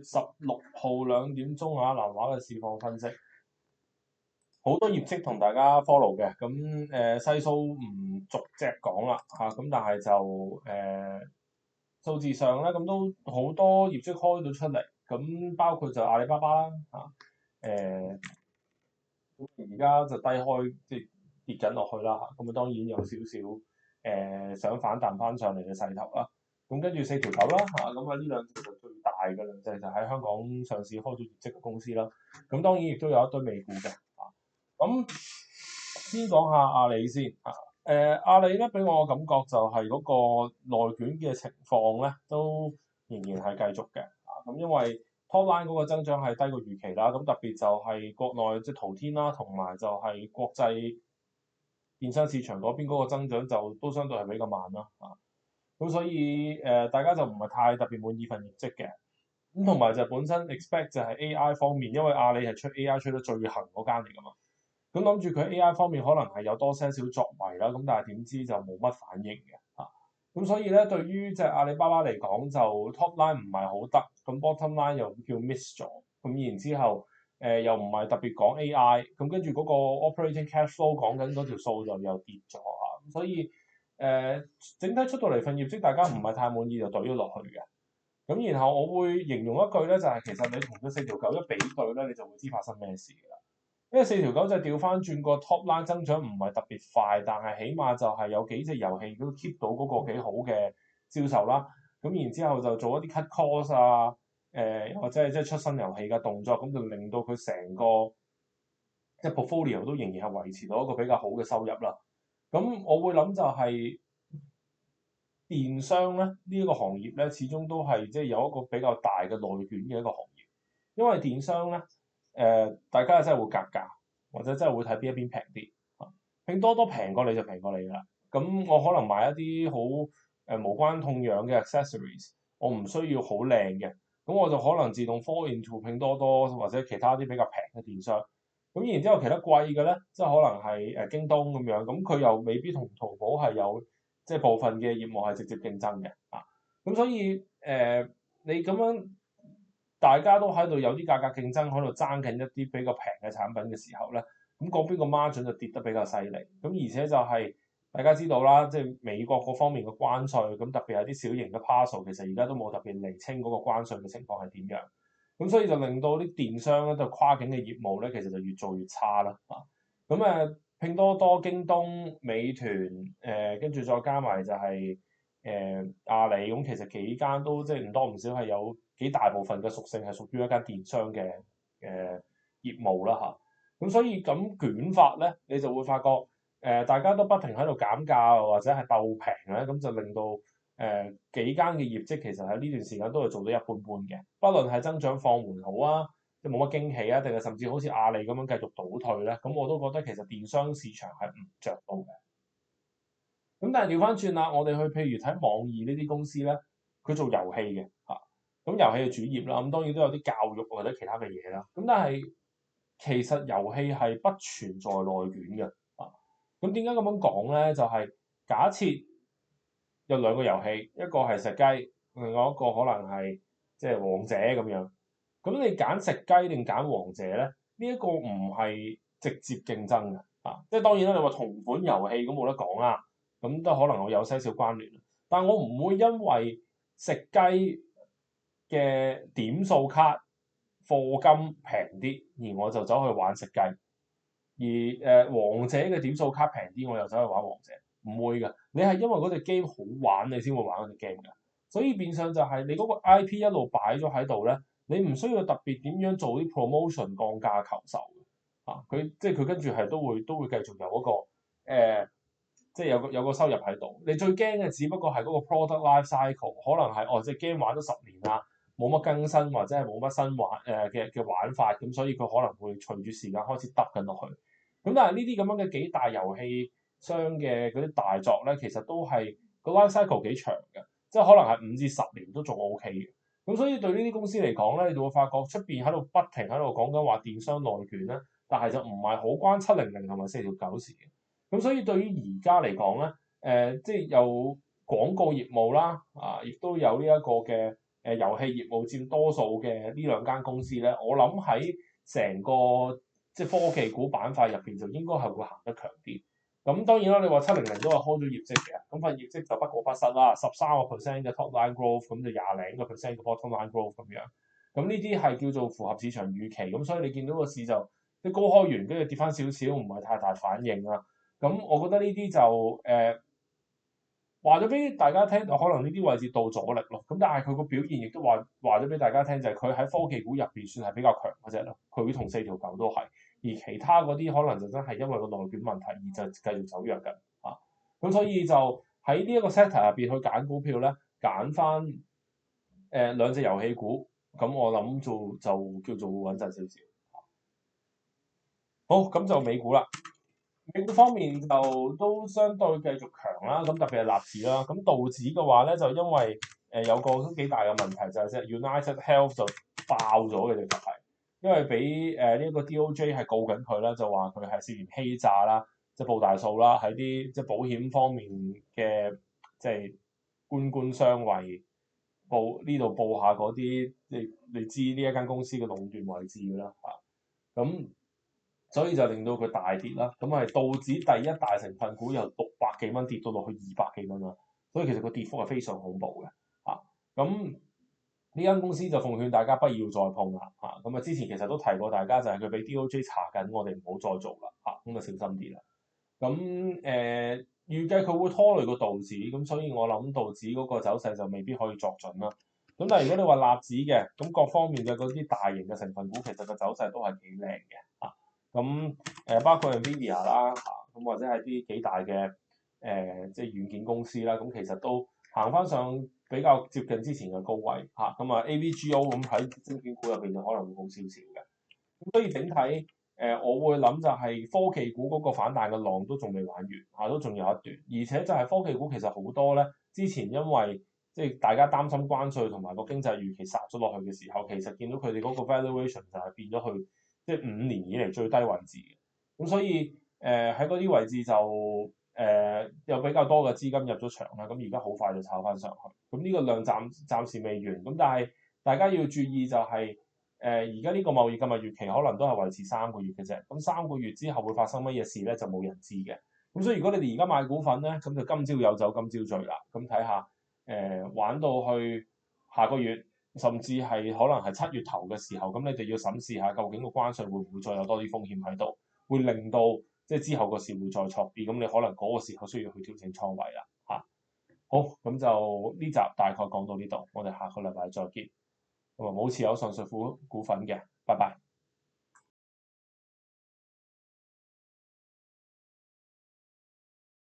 16號2點啊，南華嘅市況分析，好多業績同大家 follow 嘅，咁細數唔逐隻講啦嚇，咁但係就數字上咧，咁都好多業績開到出嚟，咁包括就阿里巴巴啦嚇，而家就低開即係跌緊落去啦嚇，咁啊當然有少少想反彈翻上嚟嘅勢頭啦。咁跟住4條9啦嚇，咁啊呢兩條就最大嘅啦，就喺香港上市開咗業績嘅公司啦。咁當然亦都有一堆美股嘅嚇。咁先講下阿里先嚇。阿里咧俾我感覺就係嗰個內卷嘅情況咧，都仍然係繼續嘅嚇。咁因為 top line 嗰個增長係低過預期啦，咁特別就係國內即係淘天啦，同埋就係國際電商市場嗰邊嗰個增長就都相對係比較慢啦嚇。咁所以大家就唔係太特別滿意份業績嘅。咁同埋就本身 expect 就係 AI 方面，因為阿里係出 AI 出得最行嗰間嚟㗎嘛。咁諗住佢 AI 方面可能係有多些少作為啦，咁但係點知就冇乜反應嘅嚇。咁所以咧，對於即係阿里巴巴嚟講，就 top line 唔係好得，咁 bottom line 又叫 miss 咗，咁然之後又唔係特別講 AI，咁跟住嗰個 operating cash flow 講緊嗰條數就又跌咗嚇，咁所以整體出到嚟份業績，大家唔係太滿意就懟咗落去嘅。咁然後我會形容一句咧，就係其實你同佢4條9一比對咧，你就會知發生咩事㗎啦。因為4條9就調翻轉個 top line 增長唔係特別快，但係起碼就係有幾隻遊戲都 keep 到嗰個幾好嘅銷售啦。咁然之後就做一啲 cut cost 啊，或者係即係出新遊戲嘅動作，咁就令到佢成個即係 portfolio 都仍然係維持到一個比較好嘅收入啦。咁我會諗就係電商咧呢一個行業咧，始終都係即係有一個比較大嘅內卷嘅一個行業，因為電商咧。大家真係會格價，或者真係會睇邊一邊平啲。拼多多平過你就平過你啦。咁我可能買一啲好無關痛癢嘅 accessories，我唔需要好靚嘅，咁我就可能自動 fall into 拼多多或者其他啲比較平嘅電商。咁然之後其他貴嘅咧，即係可能係京東咁樣，咁佢又未必同淘寶係有即係部分嘅業務係直接競爭嘅啊。咁所以你咁樣。大家都喺度有啲價格競爭，喺度爭緊一啲比較平嘅產品嘅時候咧，咁嗰邊個 margin 就跌得比較犀利。咁而且就係大家知道啦，即係美國嗰方面嘅關稅，咁特別係啲小型嘅 parcel，其實而家都冇特別釐清嗰個關稅嘅情況係點樣。咁所以就令到啲電商咧，對跨境嘅業務咧，其實就越做越差啦。咁拼多多、京東、美團跟住再加埋就係、阿里，咁其實幾間都即係唔多唔少係有幾大部分嘅屬性係屬於一間電商嘅業務啦嚇。咁所以咁捲法咧，你就會發覺大家都不停喺度減價或者係鬥平咧，咁就令到幾間嘅業績其實喺呢段時間都係做到一般般嘅，不論係增長放緩好啊，即係冇乜驚喜啊，定係甚至好似阿里咁樣繼續倒退咧，咁我都覺得其實電商市場係唔着到嘅。咁但係調翻轉啦，我哋去譬如睇網易呢啲公司咧，佢做遊戲嘅嚇，咁遊戲嘅主業啦，咁當然都有啲教育或者其他嘅嘢啦。咁但係其實遊戲係不存在內卷嘅啊。咁點解咁樣講咧？就係假設有兩個遊戲，一個係食雞，另外一個可能係即係王者咁樣。咁你揀食雞定揀王者咧？呢一個唔係直接競爭嘅啊。即係當然啦，你話同款遊戲咁冇得講啦。咁都可能會有些少關聯，但我唔會因為食雞嘅點數卡課金平啲，而我就走去玩食雞；而王者嘅點數卡平啲，我又走去玩王者，唔會㗎。你係因為嗰隻 game 好玩，你先會玩嗰隻 game 㗎。所以變相就係你嗰個 IP 一路擺咗喺度咧，你唔需要特別點樣做啲 promotion 降價求售啊。佢即係佢跟住係都會繼續有嗰個即係有個收入喺度。你最驚嘅只不過係嗰個 product life cycle，可能係隻 game 玩咗10年啦，冇乜更新或者係冇乜新玩嘅玩法，咁所以佢可能會隨住時間開始耷緊落去。咁但係呢啲咁樣嘅幾大遊戲商嘅嗰啲大作咧，其實都係個 life cycle 幾長嘅，即係可能係5至10年都仲 OK 嘅。咁所以對呢啲公司嚟講咧，你就會發覺出邊喺度不停喺度講緊話電商內卷咧，但係就唔係好關700同埋4條9事嘅。咁所以對於而家嚟講咧，即係有廣告業務啦，亦都有呢一個嘅遊戲業務佔多數嘅呢兩間公司咧，我諗喺成個即係科技股板塊入邊就應該係會行得強啲。咁當然啦，你話700都係開咗業績嘅，咁份業績就不過不失啦，13% 嘅 top line growth，咁就20個 percent 嘅 bottom line growth 咁樣。咁呢啲係叫做符合市場預期，咁所以你見到個市就即係高開完，跟住跌翻少少，唔係太大反應啦。咁我覺得呢啲就話咗俾大家聽，可能呢啲位置到阻力咯。咁但係佢個表現亦都話咗俾大家聽，就係佢喺科技股入邊算係比較強嗰隻咯。佢同4條狗都係，而其他嗰啲可能就真係因為個內卷問題而就繼續走弱緊啊。咁所以就喺呢一個 sector 入邊去揀股票咧，揀翻兩隻遊戲股，咁我諗就叫做穩陣少少。好，咁就美股啦。美股方面就都相對繼續強啦，咁特別係納指啦。咁道指嘅話咧，就因為有個都幾大嘅問題，就係即 United Health 就爆咗嘅，就係因為俾呢一個 DOJ 係告緊佢啦，就話佢係涉嫌欺詐啦，即係報大數啦，喺啲即係保險方面嘅即係官相衛報呢度報下嗰啲，你知呢一間公司嘅壟斷位置㗎啦嚇，咁。所以就令到佢大跌啦，咁係道指第一大成分股由600幾蚊跌到落去200幾蚊啦，所以其實個跌幅係非常恐怖嘅嚇。咁呢間公司就奉勸大家不要再碰啦嚇。咁啊之前其實都提過大家就係佢俾 DOJ 查緊，我哋唔好再做啦嚇，咁啊小心啲啦。咁預計佢會拖累個道指，咁所以我諗道指嗰個走勢就未必可以作準啦。咁但係如果你話納指嘅，咁各方面嘅嗰啲大型嘅成分股其實個走勢都係幾靚嘅嚇。咁包括 Nvidia 啦嚇，咁或者係啲幾大嘅即係軟件公司啦，咁其實都行翻上比較接近之前嘅高位嚇，咁AVGO 咁喺晶片股入邊就可能會好少少嘅。咁所以整體我會諗就係科技股嗰個反彈嘅浪都仲未玩完嚇，都仲有一段，而且就係科技股其實好多咧，之前因為即係大家擔心關稅同埋個經濟預期殺咗落去嘅時候，其實見到佢哋嗰個 valuation 就係變咗去。即係5年以嚟最低位置嘅，咁所以喺嗰啲位置就有比較多嘅資金入咗場啦，咁而家好快就炒翻上去，咁呢個量暫時未完，咁但係大家要注意就係而家呢個貿易嘅蜜月期可能都係維持3個月嘅啫，咁3個月之後會發生乜嘢事咧就冇人知嘅，咁所以如果你哋而家買股份咧，咁就今朝有酒今朝醉啦，咁睇下玩到去下個月。甚至係可能係7月頭嘅時候，咁你哋要審視下究竟個關稅會唔會再有多啲風險喺度，會令到即係之後個市會再挫啲，咁你可能嗰個時候需要去調整倉位啦嚇。好，咁就呢集大概講到呢度，我哋下個禮拜再見。咁啊，冇持有上述股份嘅，拜拜。